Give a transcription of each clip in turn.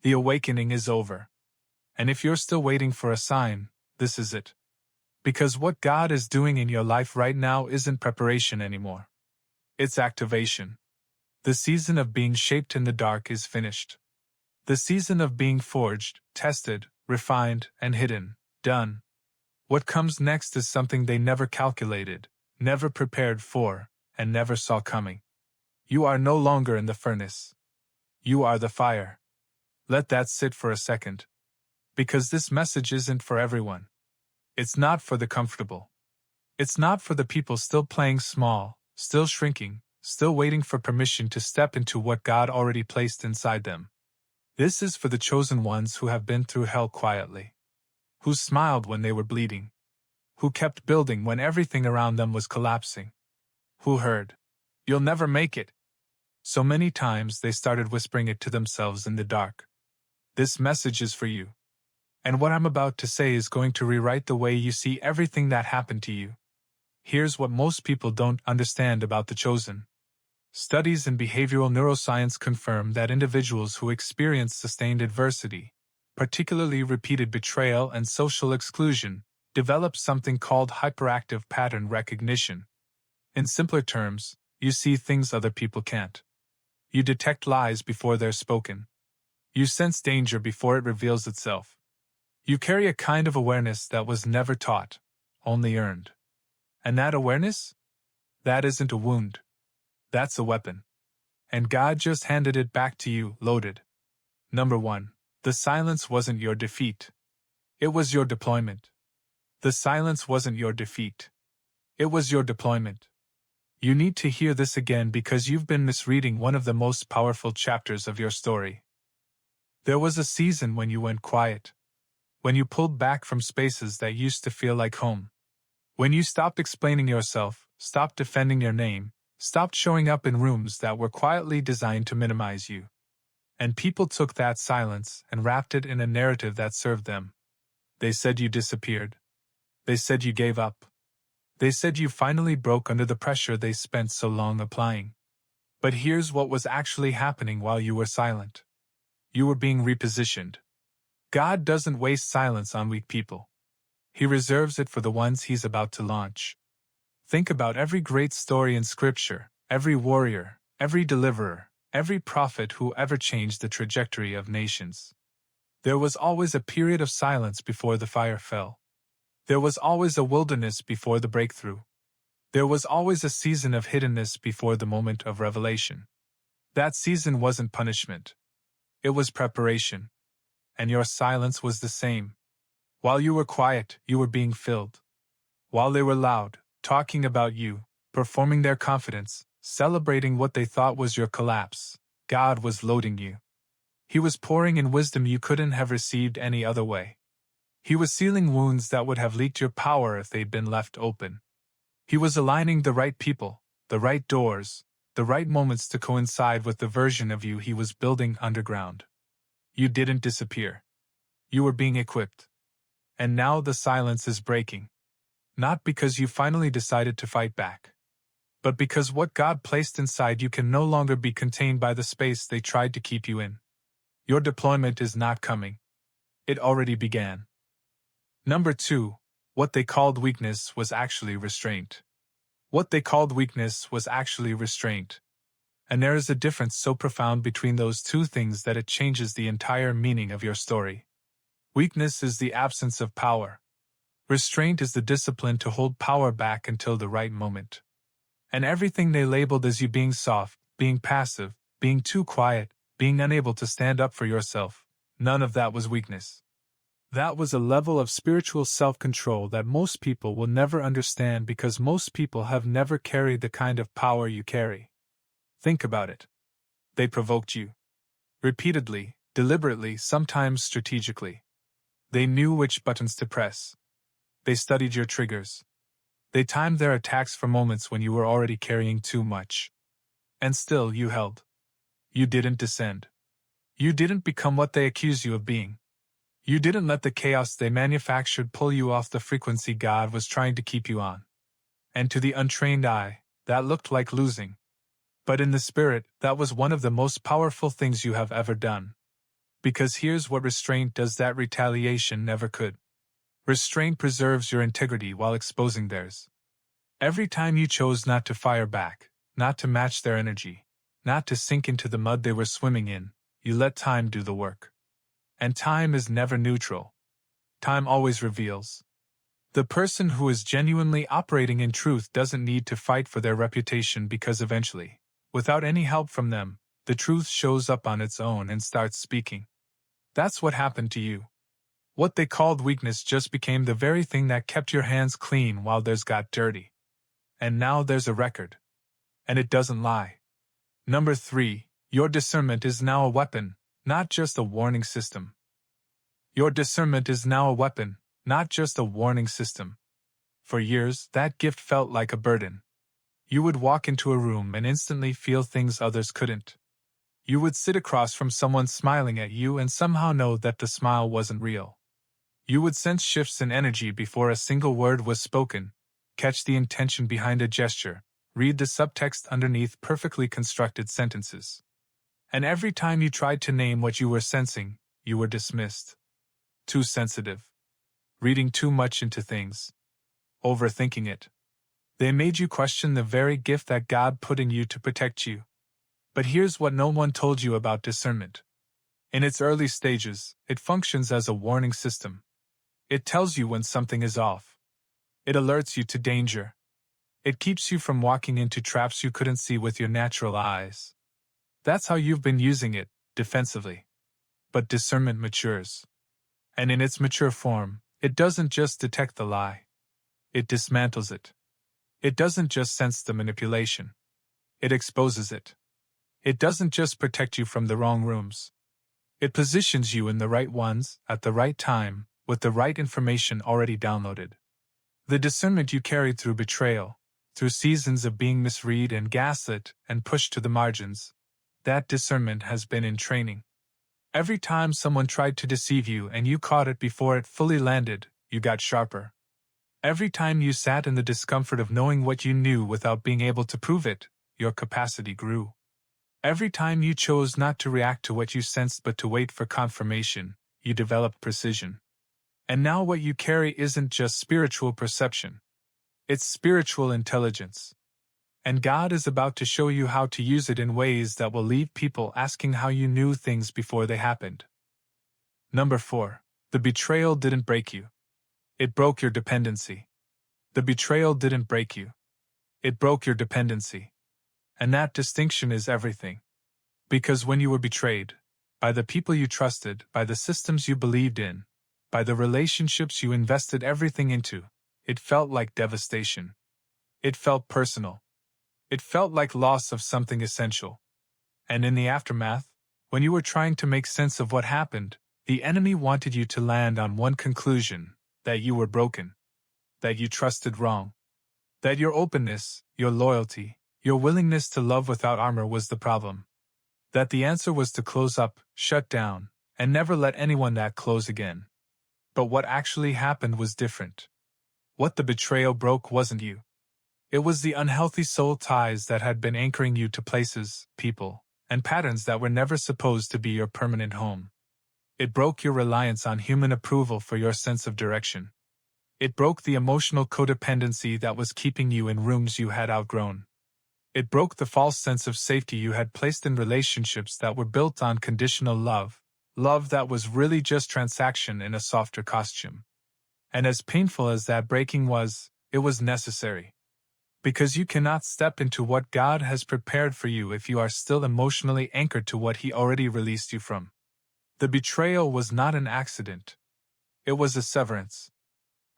The awakening is over. And if you're still waiting for a sign, this is it. Because what God is doing in your life right now isn't preparation anymore. It's activation. The season of being shaped in the dark is finished. The season of being forged, tested, refined, and hidden, done. What comes next is something they never calculated, never prepared for, and never saw coming. You are no longer in the furnace. You are the fire. Let that sit for a second. Because this message isn't for everyone. It's not for the comfortable. It's not for the people still playing small, still shrinking, still waiting for permission to step into what God already placed inside them. This is for the chosen ones who have been through hell quietly. Who smiled when they were bleeding. Who kept building when everything around them was collapsing. Who heard, "You'll never make it." So many times they started whispering it to themselves in the dark. This message is for you. And what I'm about to say is going to rewrite the way you see everything that happened to you. Here's what most people don't understand about the chosen. Studies in behavioral neuroscience confirm that individuals who experience sustained adversity, particularly repeated betrayal and social exclusion, develop something called hyperactive pattern recognition. In simpler terms, you see things other people can't. You detect lies before they're spoken. You sense danger before it reveals itself. You carry a kind of awareness that was never taught, only earned. And that awareness? That isn't a wound. That's a weapon. And God just handed it back to you, loaded. Number 1. The silence wasn't your defeat. It was your deployment. The silence wasn't your defeat. It was your deployment. You need to hear this again because you've been misreading one of the most powerful chapters of your story. There was a season when you went quiet. When you pulled back from spaces that used to feel like home. When you stopped explaining yourself, stopped defending your name, stopped showing up in rooms that were quietly designed to minimize you. And people took that silence and wrapped it in a narrative that served them. They said you disappeared. They said you gave up. They said you finally broke under the pressure they spent so long applying. But here's what was actually happening while you were silent. You were being repositioned. God doesn't waste silence on weak people. He reserves it for the ones He's about to launch. Think about every great story in Scripture, every warrior, every deliverer, every prophet who ever changed the trajectory of nations. There was always a period of silence before the fire fell. There was always a wilderness before the breakthrough. There was always a season of hiddenness before the moment of revelation. That season wasn't punishment. It was preparation. And your silence was the same. While you were quiet, you were being filled. While they were loud, talking about you, performing their confidence, celebrating what they thought was your collapse, God was loading you. He was pouring in wisdom you couldn't have received any other way. He was sealing wounds that would have leaked your power if they'd been left open. He was aligning the right people, the right doors, the right moments to coincide with the version of you He was building underground. You didn't disappear. You were being equipped. And now the silence is breaking. Not because you finally decided to fight back, but because what God placed inside you can no longer be contained by the space they tried to keep you in. Your deployment is not coming. It already began. Number 2, what they called weakness was actually restraint. What they called weakness was actually restraint. And there is a difference so profound between those two things that it changes the entire meaning of your story. Weakness is the absence of power. Restraint is the discipline to hold power back until the right moment. And everything they labeled as you being soft, being passive, being too quiet, being unable to stand up for yourself, none of that was weakness. That was a level of spiritual self-control that most people will never understand because most people have never carried the kind of power you carry. Think about it. They provoked you. Repeatedly, deliberately, sometimes strategically. They knew which buttons to press. They studied your triggers. They timed their attacks for moments when you were already carrying too much. And still you held. You didn't descend. You didn't become what they accused you of being. You didn't let the chaos they manufactured pull you off the frequency God was trying to keep you on. And to the untrained eye, that looked like losing. But in the spirit, that was one of the most powerful things you have ever done. Because here's what restraint does that retaliation never could. Restraint preserves your integrity while exposing theirs. Every time you chose not to fire back, not to match their energy, not to sink into the mud they were swimming in, you let time do the work. And time is never neutral. Time always reveals. The person who is genuinely operating in truth doesn't need to fight for their reputation because eventually, without any help from them, the truth shows up on its own and starts speaking. That's what happened to you. What they called weakness just became the very thing that kept your hands clean while theirs got dirty. And now there's a record. And it doesn't lie. Number 3, your discernment is now a weapon, not just a warning system. Your discernment is now a weapon, not just a warning system. For years, that gift felt like a burden. You would walk into a room and instantly feel things others couldn't. You would sit across from someone smiling at you and somehow know that the smile wasn't real. You would sense shifts in energy before a single word was spoken, catch the intention behind a gesture, read the subtext underneath perfectly constructed sentences. And every time you tried to name what you were sensing, you were dismissed. Too sensitive. Reading too much into things. Overthinking it. They made you question the very gift that God put in you to protect you. But here's what no one told you about discernment. In its early stages, it functions as a warning system. It tells you when something is off. It alerts you to danger. It keeps you from walking into traps you couldn't see with your natural eyes. That's how you've been using it, defensively. But discernment matures. And in its mature form, it doesn't just detect the lie. It dismantles it. It doesn't just sense the manipulation. It exposes it. It doesn't just protect you from the wrong rooms. It positions you in the right ones, at the right time, with the right information already downloaded. The discernment you carried through betrayal, through seasons of being misread and gaslit and pushed to the margins, that discernment has been in training. Every time someone tried to deceive you and you caught it before it fully landed, you got sharper. Every time you sat in the discomfort of knowing what you knew without being able to prove it, your capacity grew. Every time you chose not to react to what you sensed but to wait for confirmation, you developed precision. And now what you carry isn't just spiritual perception. It's spiritual intelligence. And God is about to show you how to use it in ways that will leave people asking how you knew things before they happened. Number 4. The betrayal didn't break you. It broke your dependency. The betrayal didn't break you. It broke your dependency. And that distinction is everything. Because when you were betrayed, by the people you trusted, by the systems you believed in, by the relationships you invested everything into, it felt like devastation. It felt personal. It felt like loss of something essential. And in the aftermath, when you were trying to make sense of what happened, the enemy wanted you to land on one conclusion: that you were broken, that you trusted wrong, that your openness, your loyalty, your willingness to love without armor was the problem, that the answer was to close up, shut down, and never let anyone that close again. But what actually happened was different. What the betrayal broke wasn't you. It was the unhealthy soul ties that had been anchoring you to places, people, and patterns that were never supposed to be your permanent home. It broke your reliance on human approval for your sense of direction. It broke the emotional codependency that was keeping you in rooms you had outgrown. It broke the false sense of safety you had placed in relationships that were built on conditional love, love that was really just transaction in a softer costume. And as painful as that breaking was, it was necessary. Because you cannot step into what God has prepared for you if you are still emotionally anchored to what He already released you from. The betrayal was not an accident. It was a severance.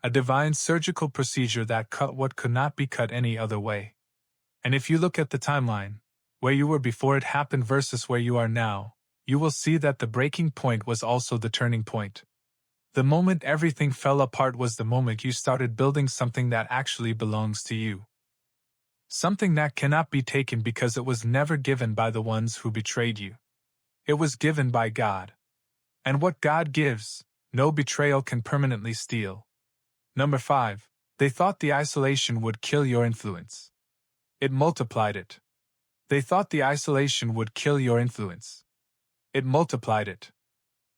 A divine surgical procedure that cut what could not be cut any other way. And if you look at the timeline, where you were before it happened versus where you are now, you will see that the breaking point was also the turning point. The moment everything fell apart was the moment you started building something that actually belongs to you. Something that cannot be taken because it was never given by the ones who betrayed you. It was given by God. And what God gives, no betrayal can permanently steal. Number 5. They thought the isolation would kill your influence. It multiplied it. They thought the isolation would kill your influence. It multiplied it.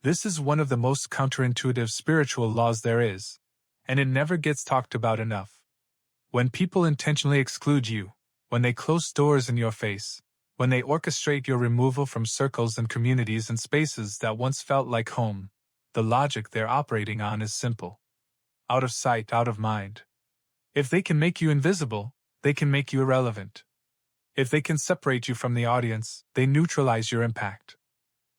This is one of the most counterintuitive spiritual laws there is, and it never gets talked about enough. When people intentionally exclude you, when they close doors in your face, when they orchestrate your removal from circles and communities and spaces that once felt like home, the logic they're operating on is simple. Out of sight, out of mind. If they can make you invisible, they can make you irrelevant. If they can separate you from the audience, they neutralize your impact.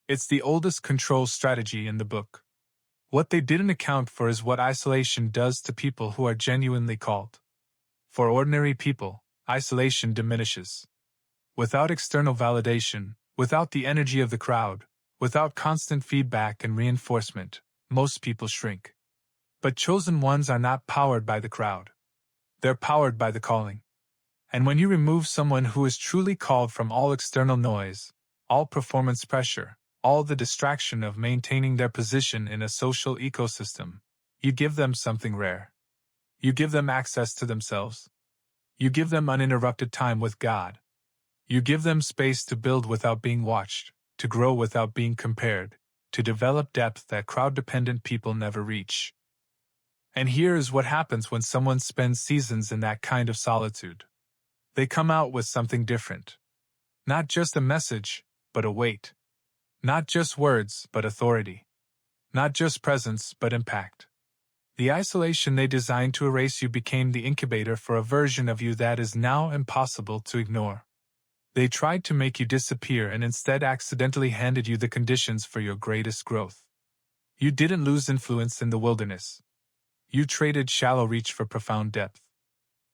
It's the oldest control strategy in the book. What they didn't account for is what isolation does to people who are genuinely called. For ordinary people, isolation diminishes. Without external validation, without the energy of the crowd, without constant feedback and reinforcement, most people shrink. But chosen ones are not powered by the crowd. They're powered by the calling. And when you remove someone who is truly called from all external noise, all performance pressure, all the distraction of maintaining their position in a social ecosystem, you give them something rare. You give them access to themselves. You give them uninterrupted time with God. You give them space to build without being watched, to grow without being compared, to develop depth that crowd-dependent people never reach. And here is what happens when someone spends seasons in that kind of solitude. They come out with something different. Not just a message, but a weight. Not just words, but authority. Not just presence, but impact. The isolation they designed to erase you became the incubator for a version of you that is now impossible to ignore. They tried to make you disappear and instead accidentally handed you the conditions for your greatest growth. You didn't lose influence in the wilderness. You traded shallow reach for profound depth.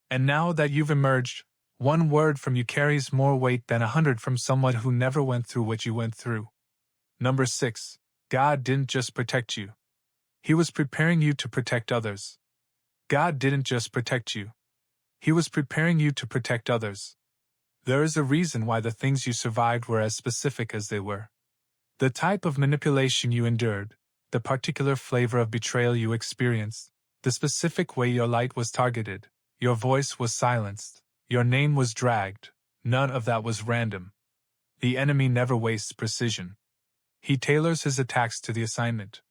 And now that you've emerged, one word from you carries more weight than 100 from someone who never went through what you went through. Number 6. God didn't just protect you. He was preparing you to protect others. God didn't just protect you. He was preparing you to protect others. There is a reason why the things you survived were as specific as they were. The type of manipulation you endured, the particular flavor of betrayal you experienced, the specific way your light was targeted, your voice was silenced, your name was dragged, none of that was random. The enemy never wastes precision. He tailors his attacks to the assignment.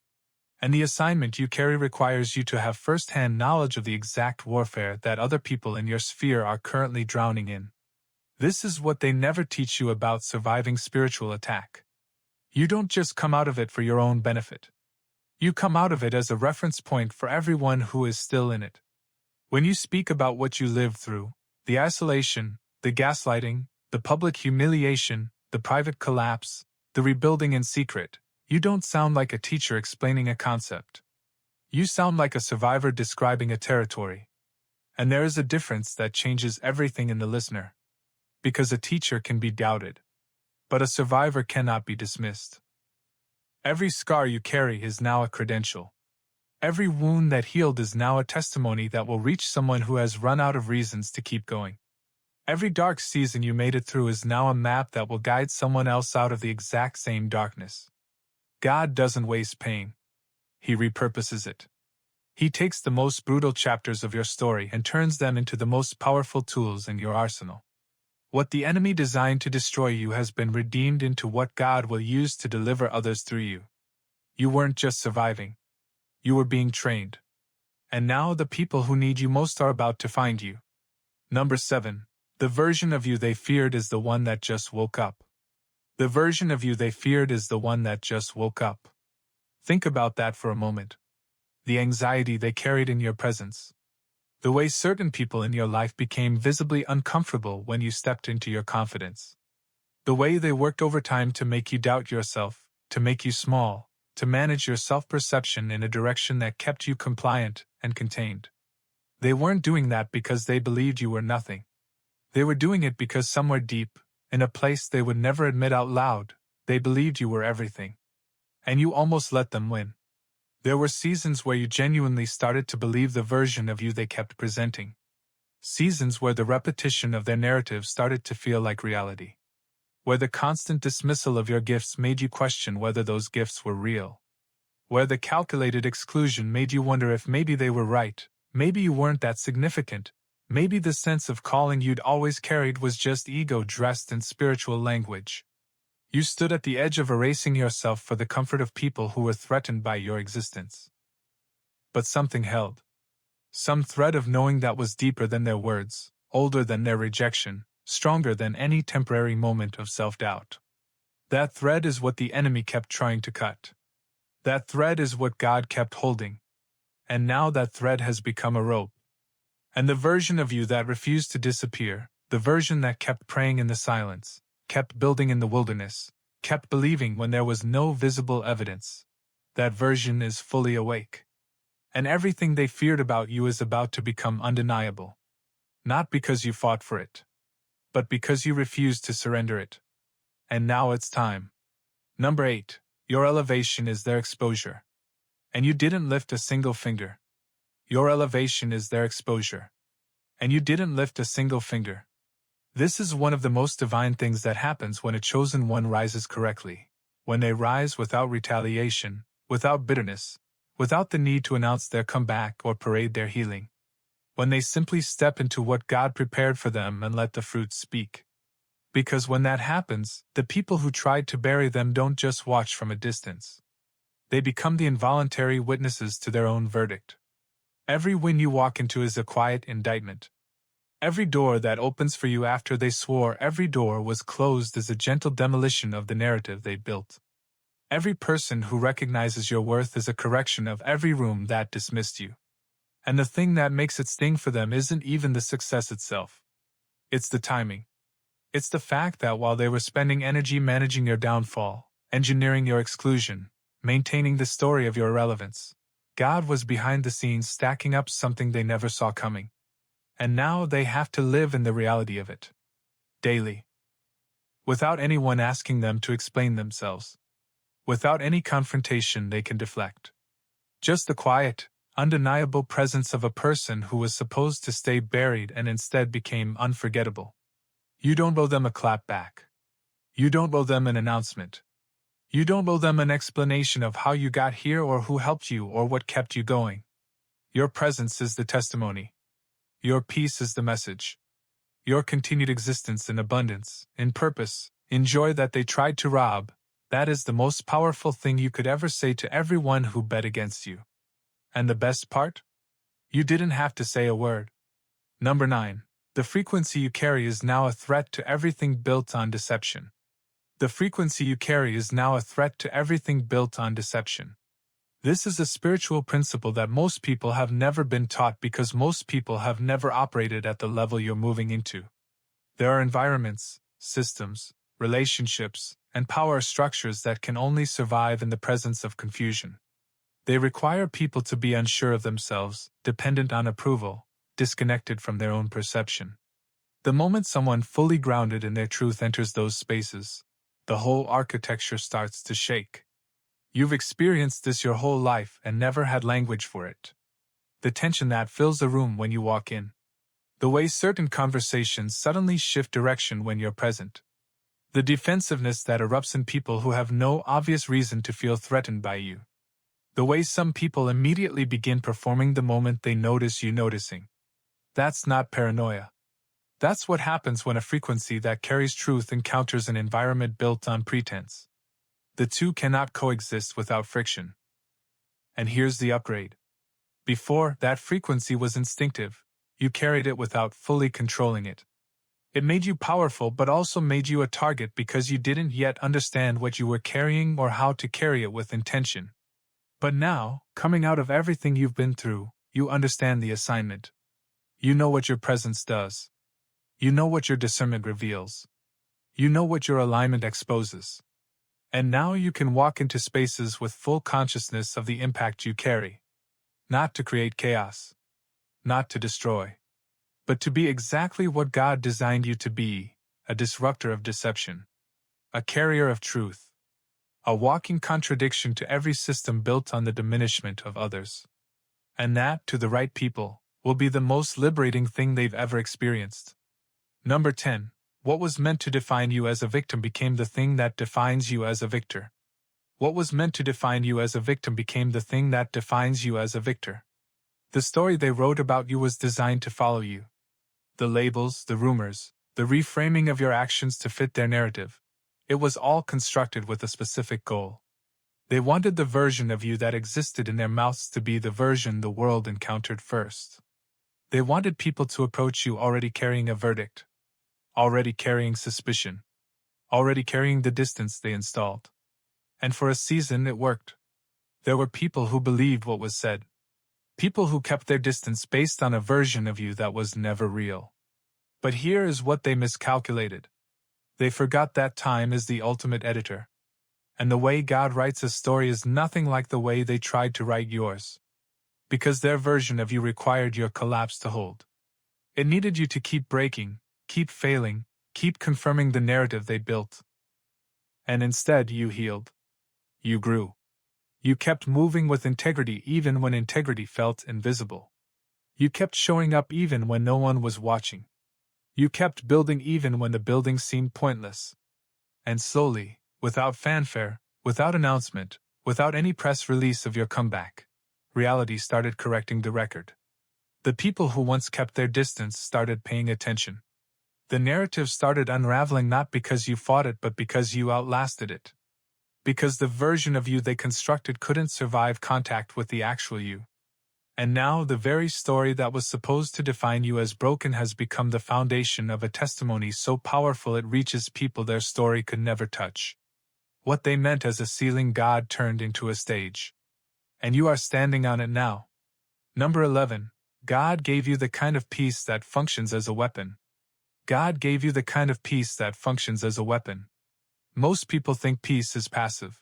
And the assignment you carry requires you to have first-hand knowledge of the exact warfare that other people in your sphere are currently drowning in. This is what they never teach you about surviving spiritual attack. You don't just come out of it for your own benefit. You come out of it as a reference point for everyone who is still in it. When you speak about what you lived through, the isolation, the gaslighting, the public humiliation, the private collapse, the rebuilding in secret, you don't sound like a teacher explaining a concept. You sound like a survivor describing a territory. And there is a difference that changes everything in the listener. Because a teacher can be doubted. But a survivor cannot be dismissed. Every scar you carry is now a credential. Every wound that healed is now a testimony that will reach someone who has run out of reasons to keep going. Every dark season you made it through is now a map that will guide someone else out of the exact same darkness. God doesn't waste pain. He repurposes it. He takes the most brutal chapters of your story and turns them into the most powerful tools in your arsenal. What the enemy designed to destroy you has been redeemed into what God will use to deliver others through you. You weren't just surviving. You were being trained. And now the people who need you most are about to find you. Number 7. The version of you they feared is the one that just woke up. The version of you they feared is the one that just woke up. Think about that for a moment. The anxiety they carried in your presence. The way certain people in your life became visibly uncomfortable when you stepped into your confidence. The way they worked overtime to make you doubt yourself, to make you small, to manage your self-perception in a direction that kept you compliant and contained. They weren't doing that because they believed you were nothing. They were doing it because somewhere deep, in a place they would never admit out loud, they believed you were everything. And you almost let them win. There were seasons where you genuinely started to believe the version of you they kept presenting. Seasons where the repetition of their narrative started to feel like reality. Where the constant dismissal of your gifts made you question whether those gifts were real. Where the calculated exclusion made you wonder if maybe they were right, maybe you weren't that significant, maybe the sense of calling you'd always carried was just ego dressed in spiritual language. You stood at the edge of erasing yourself for the comfort of people who were threatened by your existence. But something held. Some thread of knowing that was deeper than their words, older than their rejection, stronger than any temporary moment of self-doubt. That thread is what the enemy kept trying to cut. That thread is what God kept holding. And now that thread has become a rope. And the version of you that refused to disappear, the version that kept praying in the silence, kept building in the wilderness, kept believing when there was no visible evidence, that version is fully awake. And everything they feared about you is about to become undeniable. Not because you fought for it, but because you refused to surrender it. And now it's time. Number 8. Your elevation is their exposure. And you didn't lift a single finger. Your elevation is their exposure. And you didn't lift a single finger. This is one of the most divine things that happens when a chosen one rises correctly. When they rise without retaliation, without bitterness, without the need to announce their comeback or parade their healing. When they simply step into what God prepared for them and let the fruit speak. Because when that happens, the people who tried to bury them don't just watch from a distance. They become the involuntary witnesses to their own verdict. Every win you walk into is a quiet indictment. Every door that opens for you after they swore every door was closed is a gentle demolition of the narrative they built. Every person who recognizes your worth is a correction of every room that dismissed you. And the thing that makes it sting for them isn't even the success itself. It's the timing. It's the fact that while they were spending energy managing your downfall, engineering your exclusion, maintaining the story of your irrelevance, God was behind the scenes stacking up something they never saw coming. And now they have to live in the reality of it. Daily. Without anyone asking them to explain themselves. Without any confrontation they can deflect. Just the quiet, undeniable presence of a person who was supposed to stay buried and instead became unforgettable. You don't owe them a clap back. You don't owe them an announcement. You don't owe them an explanation of how you got here or who helped you or what kept you going. Your presence is the testimony. Your peace is the message. Your continued existence in abundance, in purpose, in joy that they tried to rob, that is the most powerful thing you could ever say to everyone who bet against you. And the best part? You didn't have to say a word. Number 9. The frequency you carry is now a threat to everything built on deception. The frequency you carry is now a threat to everything built on deception. This is a spiritual principle that most people have never been taught because most people have never operated at the level you're moving into. There are environments, systems, relationships, and power structures that can only survive in the presence of confusion. They require people to be unsure of themselves, dependent on approval, disconnected from their own perception. The moment someone fully grounded in their truth enters those spaces, the whole architecture starts to shake. You've experienced this your whole life and never had language for it. The tension that fills the room when you walk in. The way certain conversations suddenly shift direction when you're present. The defensiveness that erupts in people who have no obvious reason to feel threatened by you. The way some people immediately begin performing the moment they notice you noticing. That's not paranoia. That's what happens when a frequency that carries truth encounters an environment built on pretense. The two cannot coexist without friction. And here's the upgrade. Before, that frequency was instinctive. You carried it without fully controlling it. It made you powerful but also made you a target because you didn't yet understand what you were carrying or how to carry it with intention. But now, coming out of everything you've been through, you understand the assignment. You know what your presence does. You know what your discernment reveals. You know what your alignment exposes. And now you can walk into spaces with full consciousness of the impact you carry. Not to create chaos. Not to destroy. But to be exactly what God designed you to be, a disruptor of deception. A carrier of truth. A walking contradiction to every system built on the diminishment of others. And that, to the right people, will be the most liberating thing they've ever experienced. Number 10. What was meant to define you as a victim became the thing that defines you as a victor. What was meant to define you as a victim became the thing that defines you as a victor. The story they wrote about you was designed to follow you. The labels, the rumors, the reframing of your actions to fit their narrative. It was all constructed with a specific goal. They wanted the version of you that existed in their mouths to be the version the world encountered first. They wanted people to approach you already carrying a verdict, already carrying suspicion, already carrying the distance they installed. And for a season it worked. There were people who believed what was said. People who kept their distance based on a version of you that was never real. But here is what they miscalculated. They forgot that time is the ultimate editor. And the way God writes a story is nothing like the way they tried to write yours. Because their version of you required your collapse to hold. It needed you to keep breaking, keep failing, keep confirming the narrative they built. And instead you healed. You grew. You kept moving with integrity even when integrity felt invisible. You kept showing up even when no one was watching. You kept building even when the building seemed pointless. And slowly, without fanfare, without announcement, without any press release of your comeback, reality started correcting the record. The people who once kept their distance started paying attention. The narrative started unraveling not because you fought it but because you outlasted it. Because the version of you they constructed couldn't survive contact with the actual you. And now the very story that was supposed to define you as broken has become the foundation of a testimony so powerful it reaches people their story could never touch. What they meant as a ceiling God turned into a stage. And you are standing on it now. Number 11. God gave you the kind of peace that functions as a weapon. God gave you the kind of peace that functions as a weapon. Most people think peace is passive.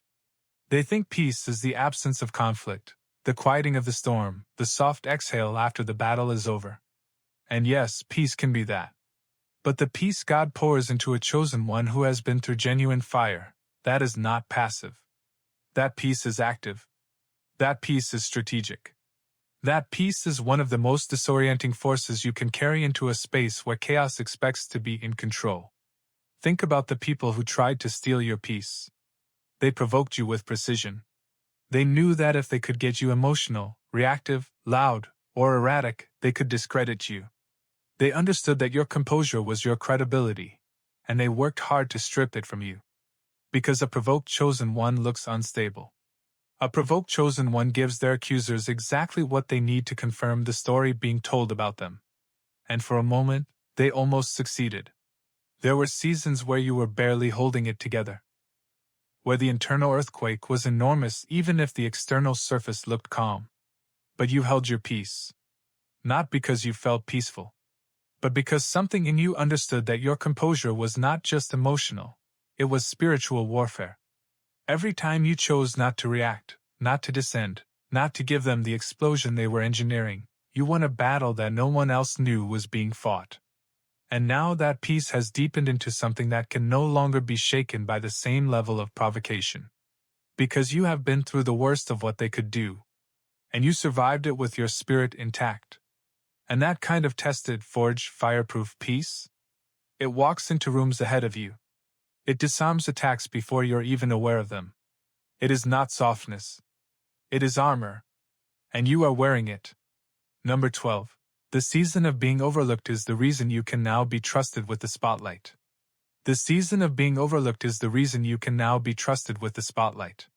They think peace is the absence of conflict, the quieting of the storm, the soft exhale after the battle is over. And yes, peace can be that. But the peace God pours into a chosen one who has been through genuine fire, that is not passive. That peace is active. That peace is strategic. That peace is one of the most disorienting forces you can carry into a space where chaos expects to be in control. Think about the people who tried to steal your peace. They provoked you with precision. They knew that if they could get you emotional, reactive, loud, or erratic, they could discredit you. They understood that your composure was your credibility, and they worked hard to strip it from you. Because a provoked chosen one looks unstable. A provoked chosen one gives their accusers exactly what they need to confirm the story being told about them. And for a moment, they almost succeeded. There were seasons where you were barely holding it together. Where the internal earthquake was enormous even if the external surface looked calm. But you held your peace. Not because you felt peaceful. But because something in you understood that your composure was not just emotional, it was spiritual warfare. Every time you chose not to react, not to descend, not to give them the explosion they were engineering, you won a battle that no one else knew was being fought. And now that peace has deepened into something that can no longer be shaken by the same level of provocation. Because you have been through the worst of what they could do. And you survived it with your spirit intact. And that kind of tested, forged, fireproof peace? It walks into rooms ahead of you. It disarms attacks before you're even aware of them. It is not softness. It is armor. And you are wearing it. Number 12. The season of being overlooked is the reason you can now be trusted with the spotlight. The season of being overlooked is the reason you can now be trusted with the spotlight.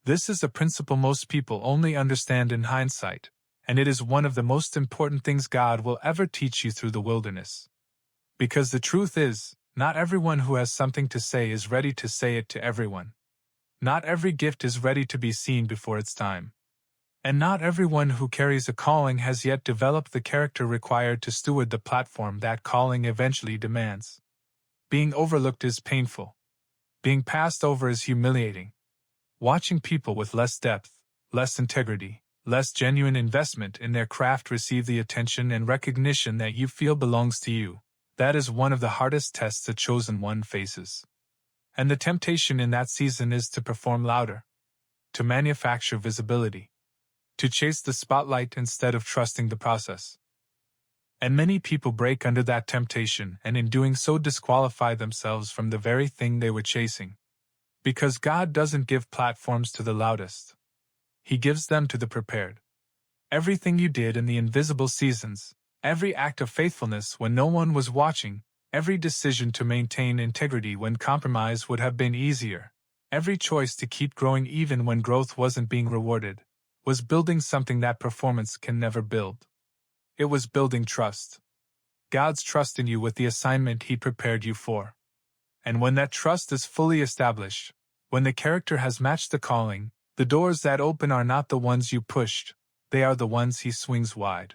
This is a principle most people only understand in hindsight, and it is one of the most important things God will ever teach you through the wilderness. Because the truth is, not everyone who has something to say is ready to say it to everyone. Not every gift is ready to be seen before its time. And not everyone who carries a calling has yet developed the character required to steward the platform that calling eventually demands. Being overlooked is painful. Being passed over is humiliating. Watching people with less depth, less integrity, less genuine investment in their craft receive the attention and recognition that you feel belongs to you, that is one of the hardest tests a chosen one faces. And the temptation in that season is to perform louder, to manufacture visibility, to chase the spotlight instead of trusting the process. And many people break under that temptation and in doing so disqualify themselves from the very thing they were chasing. Because God doesn't give platforms to the loudest. He gives them to the prepared. Everything you did in the invisible seasons, every act of faithfulness when no one was watching, every decision to maintain integrity when compromise would have been easier, every choice to keep growing even when growth wasn't being rewarded, was building something that performance can never build. It was building trust. God's trust in you with the assignment He prepared you for. And when that trust is fully established, when the character has matched the calling, the doors that open are not the ones you pushed, they are the ones He swings wide.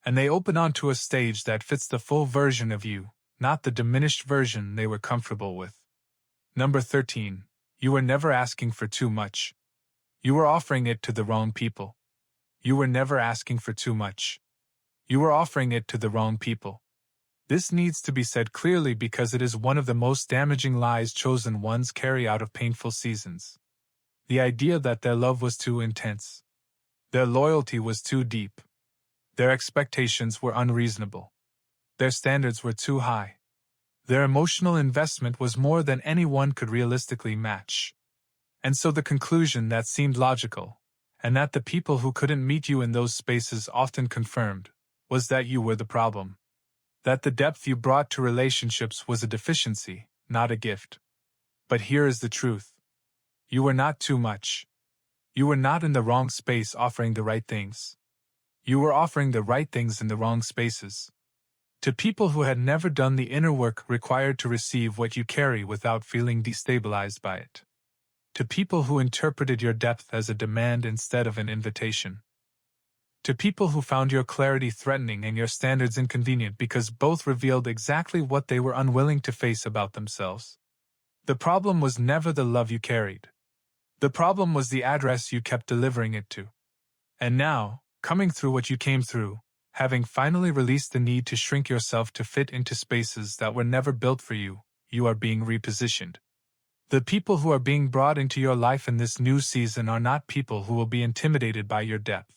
And they open onto a stage that fits the full version of you, not the diminished version they were comfortable with. Number 13. You were never asking for too much. You were offering it to the wrong people. You were never asking for too much. You were offering it to the wrong people. This needs to be said clearly because it is one of the most damaging lies chosen ones carry out of painful seasons. The idea that their love was too intense. Their loyalty was too deep. Their expectations were unreasonable. Their standards were too high. Their emotional investment was more than anyone could realistically match. And so the conclusion that seemed logical, and that the people who couldn't meet you in those spaces often confirmed, was that you were the problem. That the depth you brought to relationships was a deficiency, not a gift. But here is the truth. You were not too much. You were not in the wrong space offering the right things. You were offering the right things in the wrong spaces. To people who had never done the inner work required to receive what you carry without feeling destabilized by it. To people who interpreted your depth as a demand instead of an invitation. To people who found your clarity threatening and your standards inconvenient because both revealed exactly what they were unwilling to face about themselves. The problem was never the love you carried. The problem was the address you kept delivering it to. And now, coming through what you came through, having finally released the need to shrink yourself to fit into spaces that were never built for you, you are being repositioned. The people who are being brought into your life in this new season are not people who will be intimidated by your depth.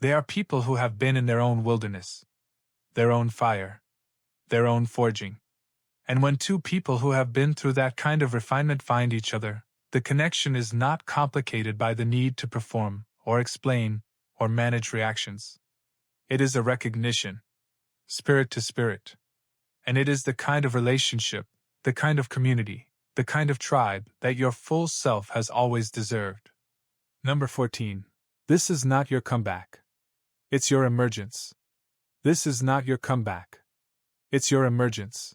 They are people who have been in their own wilderness, their own fire, their own forging. And when two people who have been through that kind of refinement find each other, the connection is not complicated by the need to perform, or explain, or manage reactions. It is a recognition, spirit to spirit. And it is the kind of relationship, the kind of community, the kind of tribe that your full self has always deserved. Number 14. This is not your comeback. It's your emergence. This is not your comeback. It's your emergence.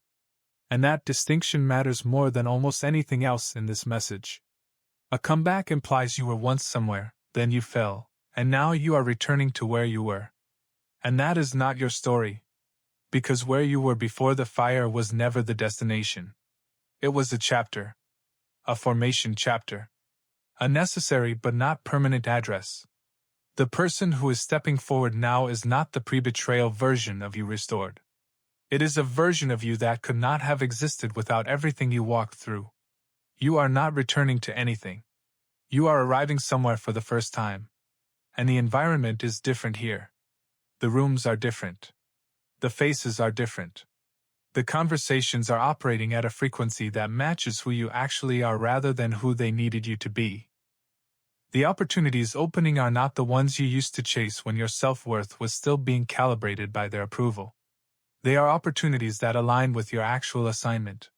And that distinction matters more than almost anything else in this message. A comeback implies you were once somewhere, then you fell, and now you are returning to where you were. And that is not your story. Because where you were before the fire was never the destination. It was a chapter. A formation chapter. A necessary but not permanent address. The person who is stepping forward now is not the pre-betrayal version of you restored. It is a version of you that could not have existed without everything you walked through. You are not returning to anything. You are arriving somewhere for the first time. And the environment is different here. The rooms are different. The faces are different. The conversations are operating at a frequency that matches who you actually are rather than who they needed you to be. The opportunities opening are not the ones you used to chase when your self-worth was still being calibrated by their approval. They are opportunities that align with your actual assignment.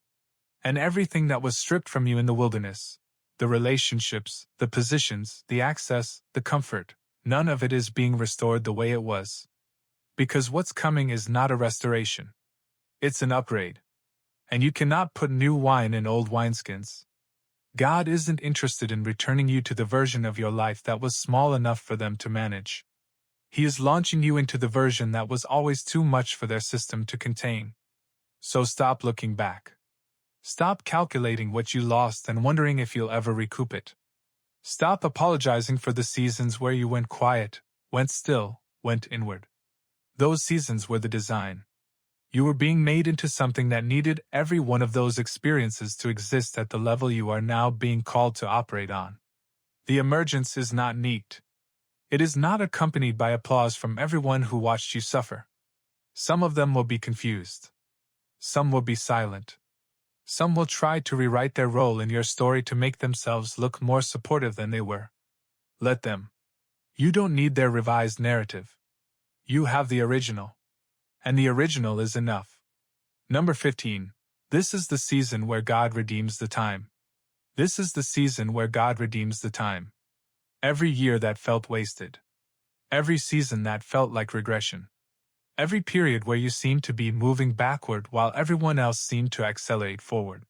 And everything that was stripped from you in the wilderness, the relationships, the positions, the access, the comfort, none of it is being restored the way it was. Because what's coming is not a restoration. It's an upgrade. And you cannot put new wine in old wineskins. God isn't interested in returning you to the version of your life that was small enough for them to manage. He is launching you into the version that was always too much for their system to contain. So stop looking back. Stop calculating what you lost and wondering if you'll ever recoup it. Stop apologizing for the seasons where you went quiet, went still, went inward. Those seasons were the design. You were being made into something that needed every one of those experiences to exist at the level you are now being called to operate on. The emergence is not neat. It is not accompanied by applause from everyone who watched you suffer. Some of them will be confused. Some will be silent. Some will try to rewrite their role in your story to make themselves look more supportive than they were. Let them. You don't need their revised narrative. You have the original. And the original is enough. Number 15. This is the season where God redeems the time. This is the season where God redeems the time. Every year that felt wasted. Every season that felt like regression. Every period where you seemed to be moving backward while everyone else seemed to accelerate forward.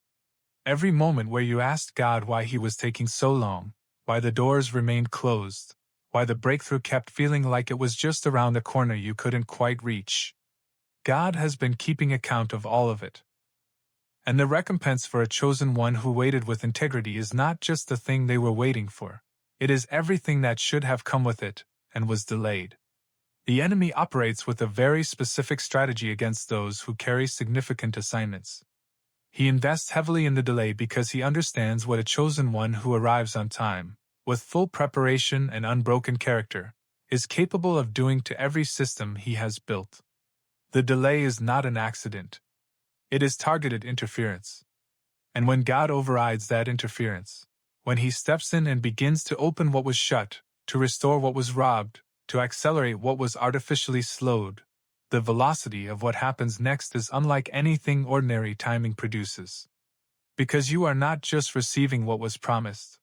Every moment where you asked God why He was taking so long, why the doors remained closed, why the breakthrough kept feeling like it was just around the corner you couldn't quite reach. God has been keeping account of all of it. And the recompense for a chosen one who waited with integrity is not just the thing they were waiting for. It is everything that should have come with it, and was delayed. The enemy operates with a very specific strategy against those who carry significant assignments. He invests heavily in the delay because he understands what a chosen one who arrives on time, with full preparation and unbroken character, is capable of doing to every system he has built. The delay is not an accident. It is targeted interference. And when God overrides that interference, when He steps in and begins to open what was shut, to restore what was robbed, to accelerate what was artificially slowed, the velocity of what happens next is unlike anything ordinary timing produces. Because you are not just receiving what was promised.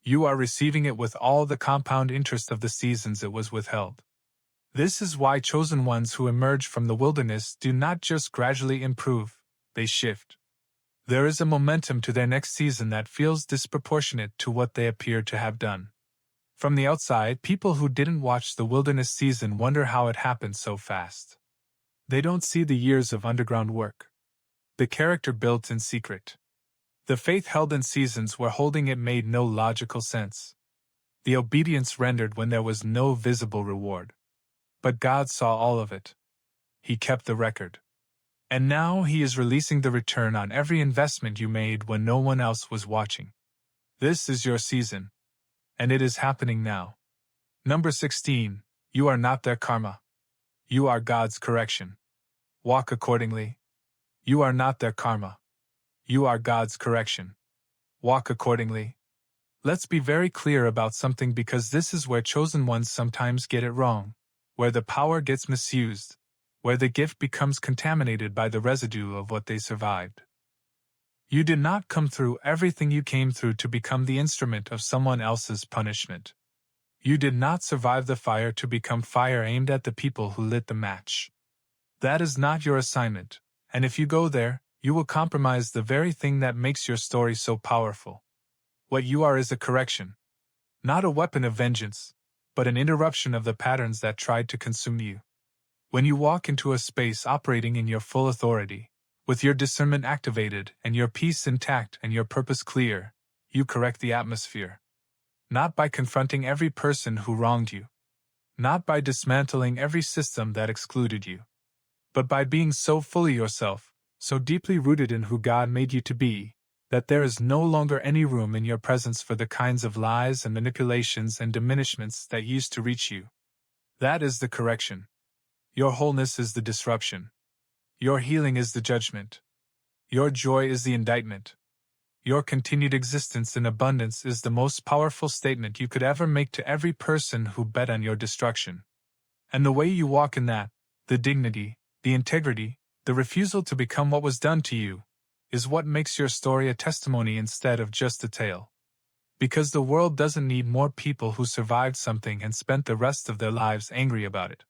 You are receiving it with all the compound interest of the seasons it was withheld. This is why chosen ones who emerge from the wilderness do not just gradually improve, they shift. There is a momentum to their next season that feels disproportionate to what they appear to have done. From the outside, people who didn't watch the wilderness season wonder how it happened so fast. They don't see the years of underground work. The character built in secret. The faith held in seasons where holding it made no logical sense. The obedience rendered when there was no visible reward. But God saw all of it. He kept the record. And now He is releasing the return on every investment you made when no one else was watching. This is your season. And it is happening now. Number 16. You are not their karma. You are God's correction. Walk accordingly. You are not their karma. You are God's correction. Walk accordingly. Let's be very clear about something because this is where chosen ones sometimes get it wrong, where the power gets misused, where the gift becomes contaminated by the residue of what they survived. You did not come through everything you came through to become the instrument of someone else's punishment. You did not survive the fire to become fire aimed at the people who lit the match. That is not your assignment, and if you go there, you will compromise the very thing that makes your story so powerful. What you are is a correction. Not a weapon of vengeance, but an interruption of the patterns that tried to consume you. When you walk into a space operating in your full authority, with your discernment activated and your peace intact and your purpose clear, you correct the atmosphere. Not by confronting every person who wronged you. Not by dismantling every system that excluded you. But by being so fully yourself, so deeply rooted in who God made you to be, that there is no longer any room in your presence for the kinds of lies and manipulations and diminishments that used to reach you. That is the correction. Your wholeness is the disruption. Your healing is the judgment. Your joy is the indictment. Your continued existence in abundance is the most powerful statement you could ever make to every person who bet on your destruction. And the way you walk in that, the dignity, the integrity, the refusal to become what was done to you, is what makes your story a testimony instead of just a tale. Because the world doesn't need more people who survived something and spent the rest of their lives angry about it.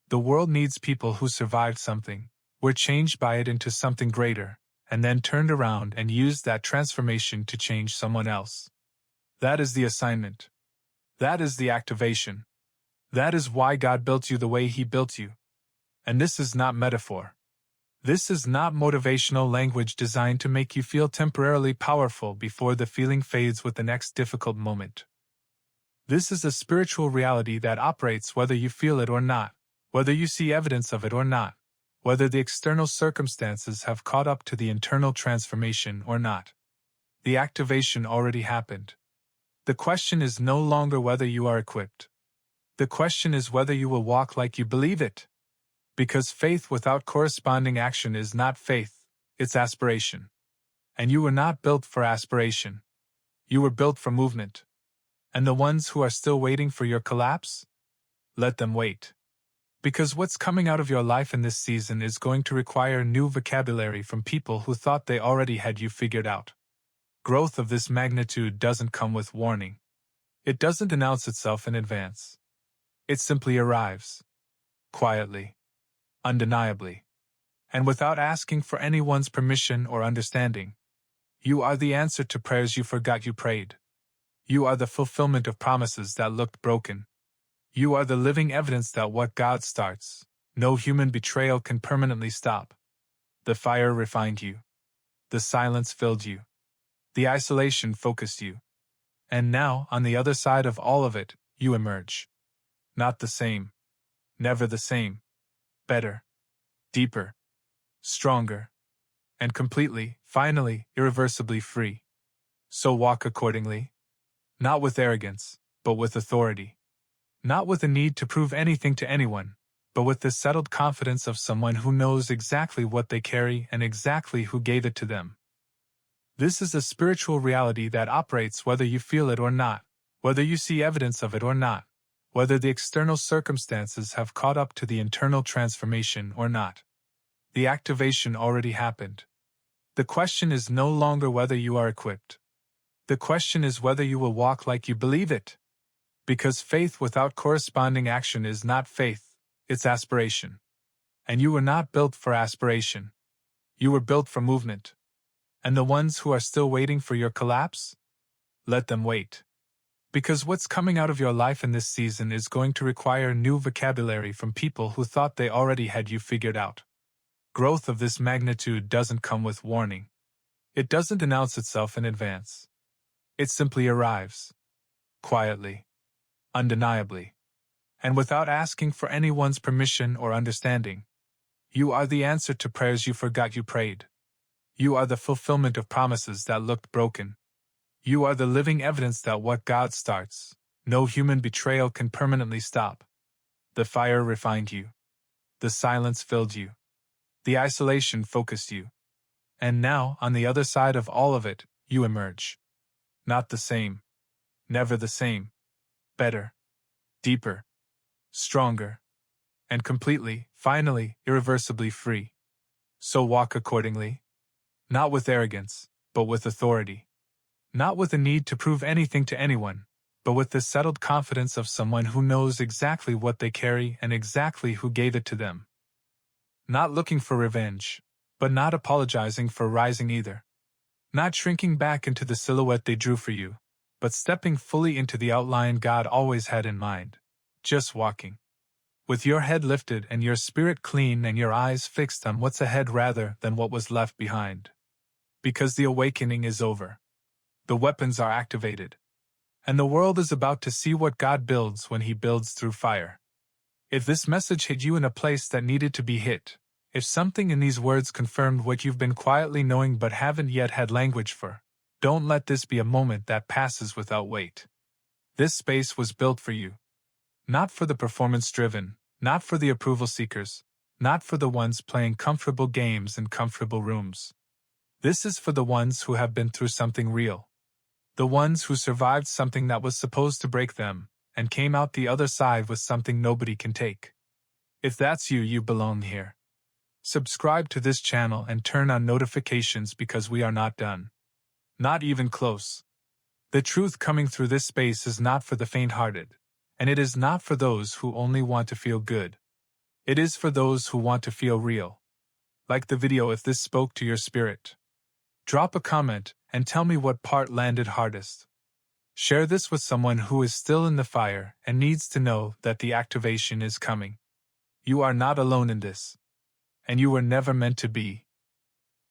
The world needs people who survived something, were changed by it into something greater, and then turned around and used that transformation to change someone else. That is the assignment. That is the activation. That is why God built you the way He built you. And this is not metaphor. This is not motivational language designed to make you feel temporarily powerful before the feeling fades with the next difficult moment. This is a spiritual reality that operates whether you feel it or not, whether you see evidence of it or not, whether the external circumstances have caught up to the internal transformation or not. The activation already happened. The question is no longer whether you are equipped. The question is whether you will walk like you believe it. Because faith without corresponding action is not faith, it's aspiration. And you were not built for aspiration. You were built for movement. And the ones who are still waiting for your collapse? Let them wait. Because what's coming out of your life in this season is going to require new vocabulary from people who thought they already had you figured out. Growth of this magnitude doesn't come with warning. It doesn't announce itself in advance. It simply arrives. Quietly. Undeniably. And without asking for anyone's permission or understanding. You are the answer to prayers you forgot you prayed. You are the fulfillment of promises that looked broken. You are the living evidence that what God starts, no human betrayal can permanently stop. The fire refined you. The silence filled you. The isolation focused you. And now, on the other side of all of it, you emerge. Not the same. Never the same. Better. Deeper. Stronger. And completely, finally, irreversibly free. So walk accordingly. Not with arrogance, but with authority. Not with a need to prove anything to anyone, but with the settled confidence of someone who knows exactly what they carry and exactly who gave it to them. This is a spiritual reality that operates whether you feel it or not, whether you see evidence of it or not, whether the external circumstances have caught up to the internal transformation or not. The activation already happened. The question is no longer whether you are equipped. The question is whether you will walk like you believe it. Because faith without corresponding action is not faith, it's aspiration. And you were not built for aspiration. You were built for movement. And the ones who are still waiting for your collapse? Let them wait. Because what's coming out of your life in this season is going to require new vocabulary from people who thought they already had you figured out. Growth of this magnitude doesn't come with warning. It doesn't announce itself in advance. It simply arrives. Quietly. Undeniably. And without asking for anyone's permission or understanding. You are the answer to prayers you forgot you prayed. You are the fulfillment of promises that looked broken. You are the living evidence that what God starts, no human betrayal can permanently stop. The fire refined you. The silence filled you. The isolation focused you. And now, on the other side of all of it, you emerge. Not the same. Never the same. Better. Deeper. Stronger. And completely, finally, irreversibly free. So walk accordingly. Not with arrogance, but with authority. Not with a need to prove anything to anyone, but with the settled confidence of someone who knows exactly what they carry and exactly who gave it to them. Not looking for revenge, but not apologizing for rising either. Not shrinking back into the silhouette they drew for you, but stepping fully into the outline God always had in mind. Just walking. With your head lifted and your spirit clean and your eyes fixed on what's ahead rather than what was left behind. Because the awakening is over. The weapons are activated. And the world is about to see what God builds when He builds through fire. If this message hit you in a place that needed to be hit, if something in these words confirmed what you've been quietly knowing but haven't yet had language for, don't let this be a moment that passes without weight. This space was built for you. Not for the performance-driven, not for the approval seekers, not for the ones playing comfortable games in comfortable rooms. This is for the ones who have been through something real. The ones who survived something that was supposed to break them, and came out the other side with something nobody can take. If that's you, you belong here. Subscribe to this channel and turn on notifications because we are not done. Not even close. The truth coming through this space is not for the faint-hearted, and it is not for those who only want to feel good. It is for those who want to feel real. Like the video if this spoke to your spirit. Drop a comment and tell me what part landed hardest. Share this with someone who is still in the fire and needs to know that the activation is coming. You are not alone in this. And you were never meant to be.